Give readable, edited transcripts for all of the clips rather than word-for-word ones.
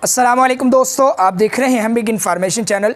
अस्सलाम वालेकुम दोस्तों, आप देख रहे हैं हम बिग इन्फॉर्मेशन चैनल।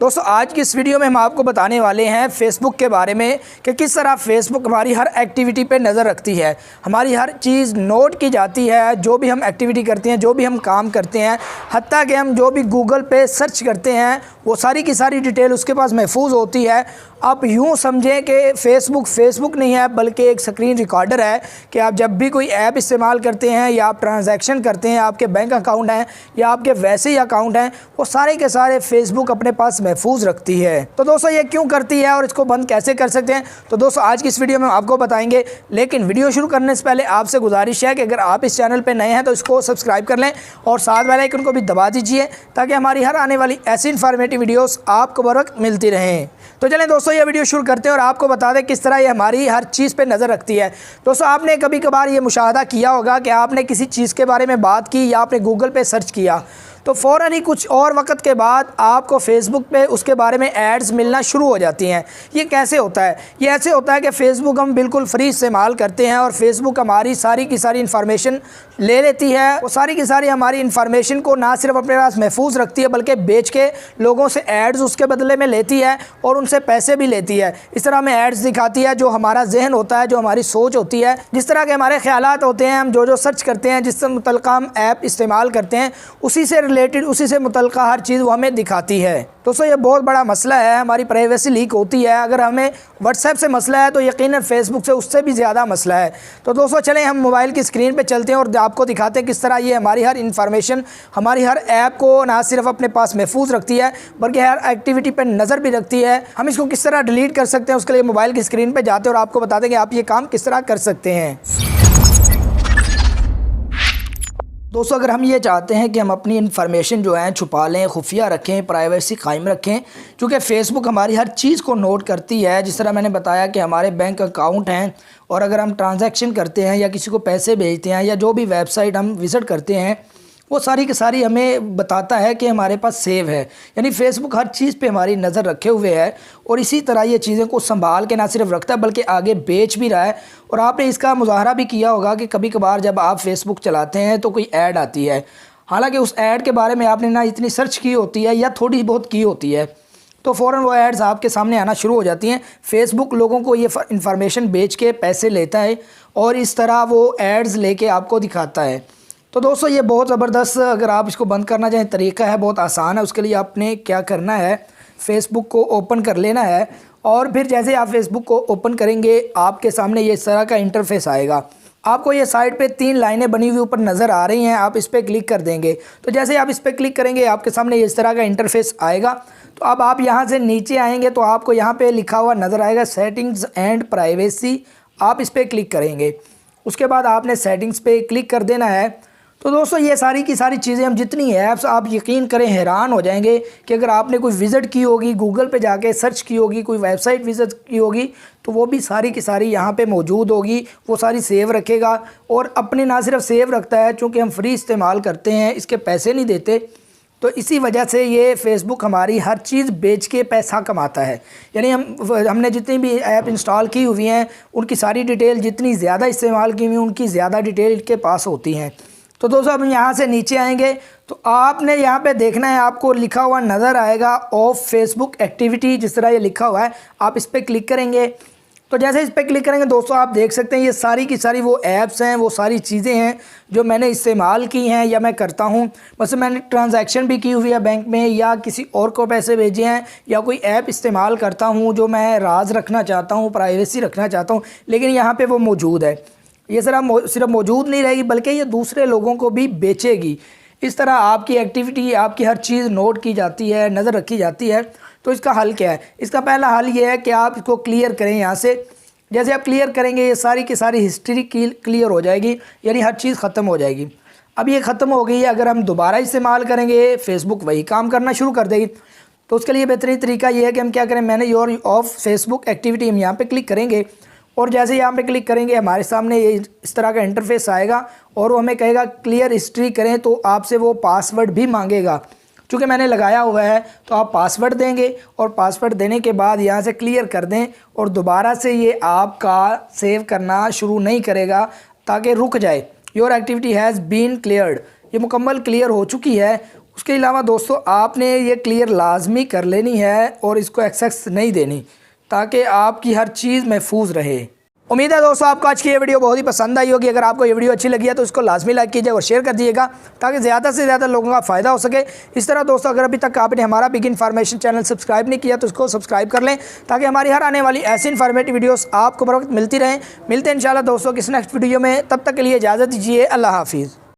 दोस्तों आज की इस वीडियो में हम आपको बताने वाले हैं फ़ेसबुक के बारे में कि किस तरह फ़ेसबुक हमारी हर एक्टिविटी पे नज़र रखती है, हमारी हर चीज़ नोट की जाती है। जो भी हम एक्टिविटी करते हैं, जो भी हम काम करते हैं, हत्ता कि हम जो भी गूगल पे सर्च करते हैं वो सारी की सारी डिटेल उसके पास महफूज होती है। आप यूँ समझें कि फ़ेसबुक नहीं है बल्कि एक स्क्रीन रिकॉर्डर है कि आप जब भी कोई ऐप इस्तेमाल करते हैं या आप ट्रांजैक्शन करते हैं, आपके बैंक अकाउंट हैं या आपके वैसे ही अकाउंट हैं, वो सारे के सारे फ़ेसबुक अपने पास महफूज रखती है। तो दोस्तों ये क्यों करती है और इसको बंद कैसे कर सकते हैं, तो दोस्तों आज की इस वीडियो में आपको बताएंगे। लेकिन वीडियो शुरू करने से पहले आपसे गुजारिश है कि अगर आप इस चैनल पर नए हैं तो इसको सब्सक्राइब कर लें और साथ बेल आइकन को भी दबा दीजिए ताकि हमारी हर आने वाली ऐसी इन्फॉर्मेटिव वीडियोस आपको बर वक्त मिलती रहें। तो चलें दोस्तों ये वीडियो शुरू करते हैं और आपको बता दें किस तरह ये हमारी हर चीज़ पे नज़र रखती है। दोस्तों आपने कभी कभार ये मुशाहदा किया होगा कि आपने किसी चीज़ के बारे में बात की या आपने गूगल पे सर्च किया तो फ़ौरन ही कुछ और वक्त के बाद आपको फ़ेसबुक पे उसके बारे में एड्स मिलना शुरू हो जाती हैं। ये कैसे होता है? ये ऐसे होता है कि फ़ेसबुक हम बिल्कुल फ्री इस्तेमाल करते हैं और फ़ेसबुक हमारी सारी की सारी इन्फॉर्मेशन ले लेती है। वो सारी की सारी हमारी इन्फॉर्मेशन को ना सिर्फ अपने पास महफूज रखती है बल्कि बेच के लोगों से एड्स उसके बदले में लेती है और उनसे पैसे भी लेती है। इस तरह हमें एड्स दिखाती है। जो हमारा जहन होता है, जो हमारी सोच होती है, जिस तरह के हमारे ख्यालात होते हैं, हम जो सर्च करते हैं, जिससे मुतल्लिक़ हम ऐप इस्तेमाल करते हैं, उसी से रिलेटेड, उसी से मुतल्लिक़ हर चीज़ वो हमें दिखाती है। दोस्तों ये बहुत बड़ा मसला है, हमारी प्राइवेसी लीक होती है। अगर हमें व्हाट्सएप से मसला है तो यकीनन फ़ेसबुक से उससे भी ज़्यादा मसला है। तो दोस्तों चलें हम मोबाइल की स्क्रीन पे चलते हैं और आपको दिखाते हैं किस तरह ये हमारी हर इन्फॉर्मेशन, हमारी हर ऐप को ना सिर्फ अपने पास महफूज रखती है बल्कि हर एक्टिविटी पर नज़र भी रखती है। हम इसको किस तरह डिलीट कर सकते हैं उसके लिए मोबाइल की स्क्रीन पर जाते हैं और आपको बता दें कि आप ये काम किस तरह कर सकते हैं। दोस्तों अगर हम ये चाहते हैं कि हम अपनी इन्फॉर्मेशन जो है छुपा लें, खुफिया रखें, प्राइवेसी कायम रखें, क्योंकि फ़ेसबुक हमारी हर चीज़ को नोट करती है। जिस तरह मैंने बताया कि हमारे बैंक अकाउंट हैं और अगर हम ट्रांजैक्शन करते हैं या किसी को पैसे भेजते हैं या जो भी वेबसाइट हम विज़िट करते हैं वो सारी की सारी हमें बताता है कि हमारे पास सेव है। यानी फ़ेसबुक हर चीज़ पे हमारी नज़र रखे हुए है और इसी तरह ये चीज़ें को संभाल के ना सिर्फ रखता है बल्कि आगे बेच भी रहा है। और आपने इसका मुजाहरा भी किया होगा कि कभी कभार जब आप फ़ेसबुक चलाते हैं तो कोई ऐड आती है, हालांकि उस ऐड के बारे में आपने ना इतनी सर्च की होती है या थोड़ी बहुत की होती है, तो फ़ौरन वो एड्स आपके सामने आना शुरू हो जाती हैं। फ़ेसबुक लोगों को ये इन्फॉर्मेशन बेच के पैसे लेता है और इस तरह वो एड्स लेके आपको दिखाता है। तो दोस्तों ये बहुत ज़बरदस्त, अगर आप इसको बंद करना चाहें तरीका है, बहुत आसान है। उसके लिए आपने क्या करना है, फ़ेसबुक को ओपन कर लेना है और फिर जैसे आप फ़ेसबुक को ओपन करेंगे आपके सामने ये इस तरह का इंटरफेस आएगा। आपको ये साइड पे 3 लाइनें बनी हुई ऊपर नज़र आ रही हैं, आप इस पर क्लिक कर देंगे। तो जैसे आप इस पर क्लिक करेंगे आपके सामने ये इस तरह का इंटरफेस आएगा। तो अब आप यहाँ से नीचे आएंगे तो आपको यहाँ पे लिखा हुआ नज़र आएगा सेटिंग्स एंड प्राइवेसी, आप इस पर क्लिक करेंगे। उसके बाद आपने सेटिंग्स पे क्लिक कर देना है। तो दोस्तों ये सारी की सारी चीज़ें, हम जितनी ऐप्स, आप यकीन करें हैरान हो जाएंगे कि अगर आपने कोई विज़िट की होगी, गूगल पे जाके सर्च की होगी, कोई वेबसाइट विज़िट की होगी तो वो भी सारी की सारी यहाँ पे मौजूद होगी। वो सारी सेव रखेगा और अपने ना सिर्फ सेव रखता है, चूँकि हम फ्री इस्तेमाल करते हैं, इसके पैसे नहीं देते, तो इसी वजह से ये फ़ेसबुक हमारी हर चीज़ बेच के पैसा कमाता है। यानी हमने जितनी भी ऐप इंस्टॉल की हुई हैं उनकी सारी डिटेल, जितनी ज़्यादा इस्तेमाल की हुई उनकी ज़्यादा डिटेल इनके पास होती हैं। तो दोस्तों अब यहाँ से नीचे आएंगे तो आपने यहाँ पे देखना है, आपको लिखा हुआ नज़र आएगा ऑफ फेसबुक एक्टिविटी, जिस तरह ये लिखा हुआ है आप इस पर क्लिक करेंगे। तो जैसे इस पर क्लिक करेंगे दोस्तों आप देख सकते हैं ये सारी की सारी वो ऐप्स हैं, वो सारी चीज़ें हैं जो मैंने इस्तेमाल की हैं या मैं करता हूँ। बस मैंने ट्रांजैक्शन भी की हुई है बैंक में या किसी और को पैसे भेजे हैं या कोई ऐप इस्तेमाल करता हूँ जो मैं राज रखना चाहता हूँ, प्राइवेसी रखना चाहता हूँ, लेकिन यहाँ पर वो मौजूद है। ये सिर्फ मौजूद नहीं रहेगी बल्कि ये दूसरे लोगों को भी बेचेगी। इस तरह आपकी एक्टिविटी, आपकी हर चीज़ नोट की जाती है, नज़र रखी जाती है। तो इसका हल क्या है? इसका पहला हल ये है कि आप इसको क्लियर करें। यहाँ से जैसे आप क्लियर करेंगे ये सारी की सारी हिस्ट्री क्लियर हो जाएगी, यानी हर चीज़ ख़त्म हो जाएगी। अब ये ख़त्म हो गई है, अगर हम दोबारा इस्तेमाल करेंगे फ़ेसबुक वही काम करना शुरू कर देगी। तो उसके लिए बेहतरीन तरीका ये है कि हम क्या करें, मैंने योर ऑफ फेसबुक एक्टिविटी, हम यहाँ पर क्लिक करेंगे और जैसे यहाँ पे क्लिक करेंगे हमारे सामने ये इस तरह का इंटरफेस आएगा और वो हमें कहेगा क्लियर हिस्ट्री करें, तो आपसे वो पासवर्ड भी मांगेगा। चूँकि मैंने लगाया हुआ है तो आप पासवर्ड देंगे और पासवर्ड देने के बाद यहाँ से क्लियर कर दें और दोबारा से ये आपका सेव करना शुरू नहीं करेगा ताकि रुक जाए। Your activity has been cleared, ये मुकम्मल क्लियर हो चुकी है। उसके अलावा दोस्तों आपने ये क्लियर लाजमी कर लेनी है और इसको एक्सेस नहीं देनी, ताकि आपकी हर चीज़ महफूज रहे। उम्मीद है दोस्तों आपको आज की ये वीडियो बहुत ही पसंद आई होगी। अगर आपको ये वीडियो अच्छी लगी है तो इसको लाजमी लाइक कीजिए और शेयर कर दीजिएगा, ताकि ज़्यादा से ज़्यादा लोगों का फ़ायदा हो सके। इस तरह दोस्तों अगर अभी तक आपने हमारा बिग इन्फॉर्मेशन चैनल सब्सक्राइब नहीं किया तो इसको सब्सक्राइब कर लें, ताकि हमारी हर आने वाली ऐसी इन्फॉर्मेटिव वीडियोस आपको बर वक्त मिलती रहें। मिलते हैं इंशाल्लाह दोस्तों किसी नेक्स्ट वीडियो में, तब तक के लिए इजाज़त दीजिए। अल्लाह हाफिज़।